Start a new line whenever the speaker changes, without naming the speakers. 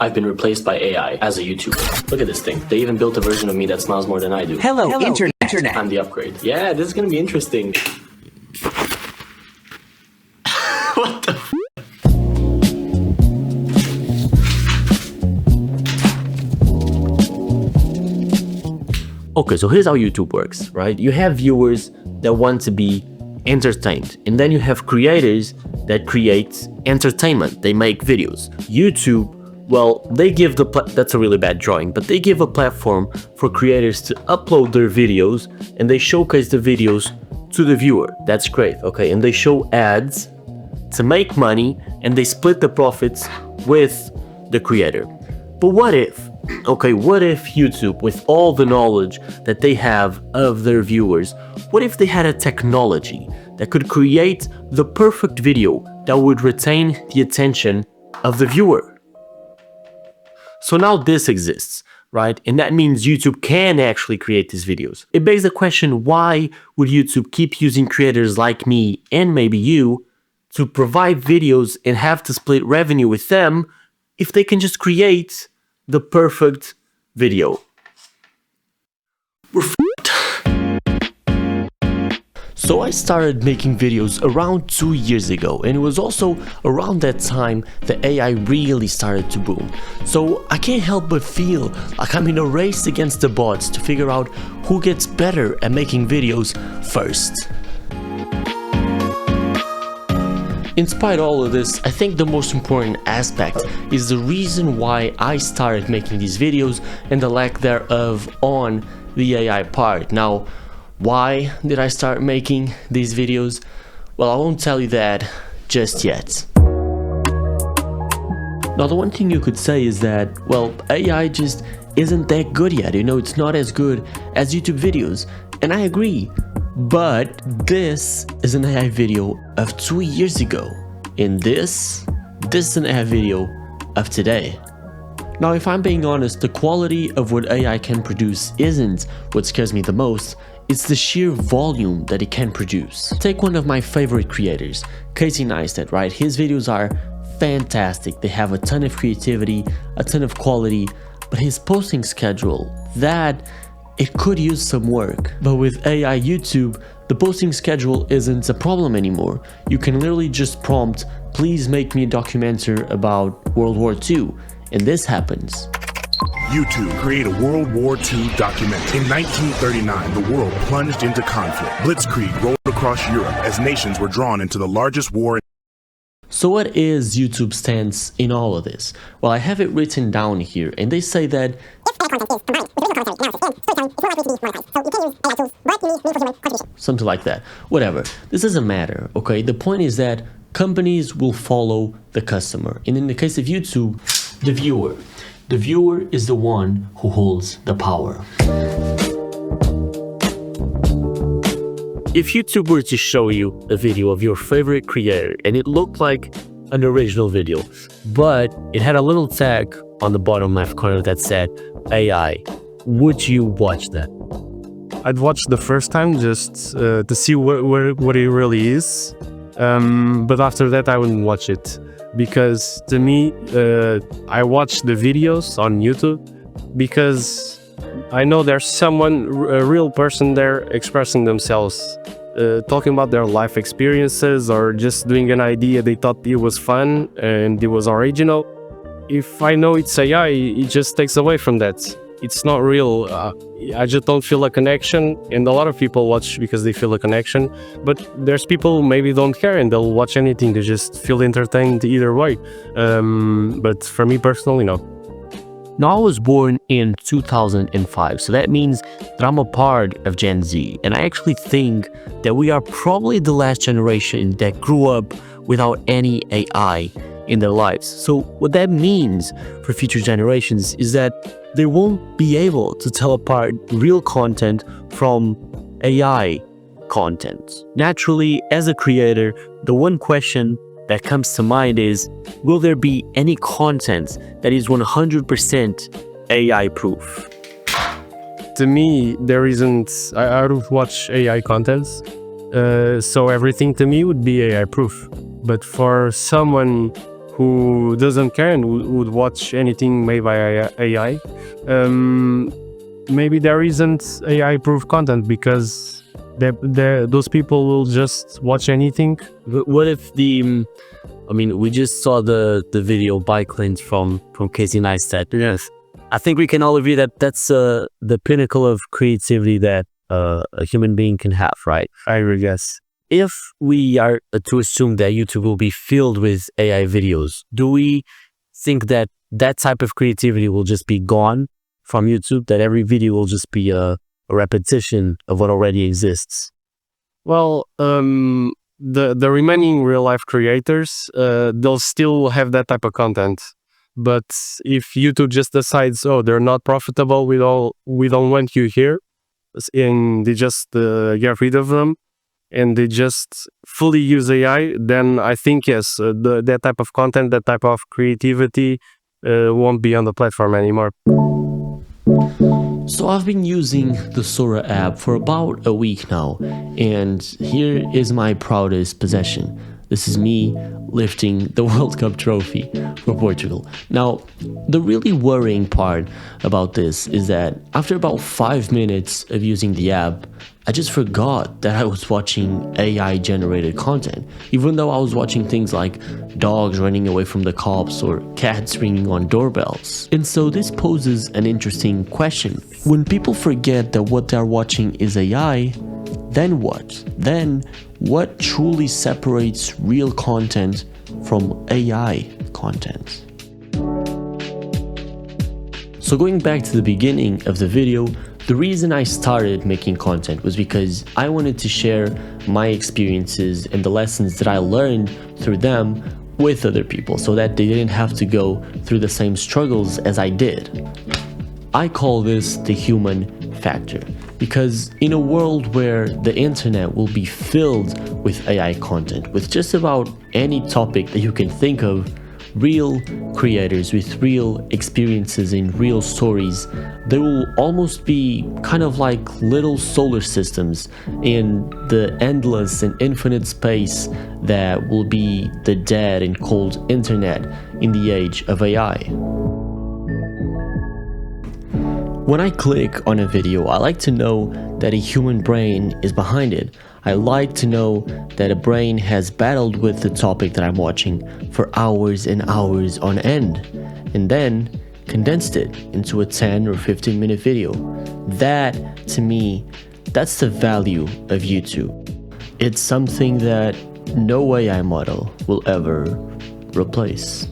I've been replaced by AI as a YouTuber. Look at this thing. They even built a version of me that smiles more than I do.
Hello, Internet.
I'm the upgrade. Yeah, this is gonna be interesting. What the f? Okay, so here's how YouTube works, right? You have viewers that want to be entertained, and then you have creators that create entertainment. They make videos. YouTube, well, they give that's a really bad drawing, but they give a platform for creators to upload their videos, and they showcase the videos to the viewer. That's great, okay? And they show ads to make money, and they split the profits with the creator. But what if YouTube, with all the knowledge that they have of their viewers, what if they had a technology that could create the perfect video that would retain the attention of the viewer? So now this exists, right? And that means YouTube can actually create these videos. It begs the question, why would YouTube keep using creators like me and maybe you to provide videos and have to split revenue with them if they can just create the perfect video? We're f***ed. So I started making videos around 2 years ago, and it was also around that time that AI really started to boom. So I can't help but feel like I'm in a race against the bots to figure out who gets better at making videos first. In spite of all of this, I think the most important aspect is the reason why I started making these videos and the lack thereof on the AI part. Now, why did I start making these videos? Well, I won't tell you that just yet. Now, the one thing you could say is that, well, AI just isn't that good yet. You know, it's not as good as YouTube videos. And I agree. But this is an AI video of 2 years ago. And this is an AI video of today. Now, if I'm being honest, the quality of what AI can produce isn't what scares me the most. It's the sheer volume that it can produce. Take one of my favorite creators, Casey Neistat, right? His videos are fantastic. They have a ton of creativity, a ton of quality, but his posting schedule, it could use some work. But with AI YouTube, the posting schedule isn't a problem anymore. You can literally just prompt, please make me a documentary about World War II, and this happens.
YouTube created a World War II documentary. In 1939, the world plunged into conflict. Blitzkrieg rolled across Europe as nations were drawn into the largest war.
So what is YouTube's stance in all of this? Well, I have it written down here, and they say that something like that. Whatever. This doesn't matter, okay? The point is that companies will follow the customer. And in the case of YouTube, the viewer. The viewer is the one who holds the power. If YouTube were to show you a video of your favorite creator and it looked like an original video, but it had a little tag on the bottom left corner that said AI, would you watch that?
I'd watch the first time just to see what it really is, but after that I wouldn't watch it. Because to me, I watch the videos on YouTube because I know there's someone, a real person there expressing themselves, talking about their life experiences or just doing an idea they thought it was fun and it was original. If I know it's AI, it just takes away from that. It's not real. I just don't feel a connection, and a lot of people watch because they feel a connection, but there's people who maybe don't care and they'll watch anything. They just feel entertained either way. But for me personally, no.
Now, I was born in 2005, so that means that I'm a part of Gen Z, and I actually think that we are probably the last generation that grew up without any AI in their lives. So what that means for future generations is that they won't be able to tell apart real content from AI content. Naturally, as a creator, the one question that comes to mind is, will there be any content that is 100% AI proof?
To me, there isn't. I don't watch AI contents, so everything to me would be AI proof. But for someone who doesn't care and would watch anything made by AI. Maybe there isn't AI-proof content because those people will just watch anything.
But what if we just saw the video bike lanes from Casey Neistat.
Yes.
I think we can all agree that that's the pinnacle of creativity that a human being can have, right?
I agree, yes.
If we are to assume that YouTube will be filled with AI videos, do we think that that type of creativity will just be gone from YouTube, that every video will just be a repetition of what already exists?
Well, the remaining real life creators, they'll still have that type of content. But if YouTube just decides, oh, they're not profitable, we don't want you here, and they just get rid of them, and they just fully use AI, then I think, yes, that type of content, that type of creativity won't be on the platform anymore.
So I've been using the Sora app for about a week now, and here is my proudest possession. This is me lifting the World Cup trophy for Portugal. Now, the really worrying part about this is that after about 5 minutes of using the app, I just forgot that I was watching AI-generated content, even though I was watching things like dogs running away from the cops or cats ringing on doorbells. And so this poses an interesting question. When people forget that what they're watching is AI, then what? Then what truly separates real content from AI content? So going back to the beginning of the video, the reason I started making content was because I wanted to share my experiences and the lessons that I learned through them with other people so that they didn't have to go through the same struggles as I did. I call this the human factor, because in a world where the internet will be filled with AI content, with just about any topic that you can think of, real creators with real experiences and real stories, there will almost be kind of like little solar systems in the endless and infinite space that will be the dead and cold internet in the age of AI. When I click on a video, I like to know that a human brain is behind it. I like to know that a brain has battled with the topic that I'm watching for hours and hours on end, and then condensed it into a 10 or 15 minute video. That, to me, that's the value of YouTube. It's something that no AI model will ever replace.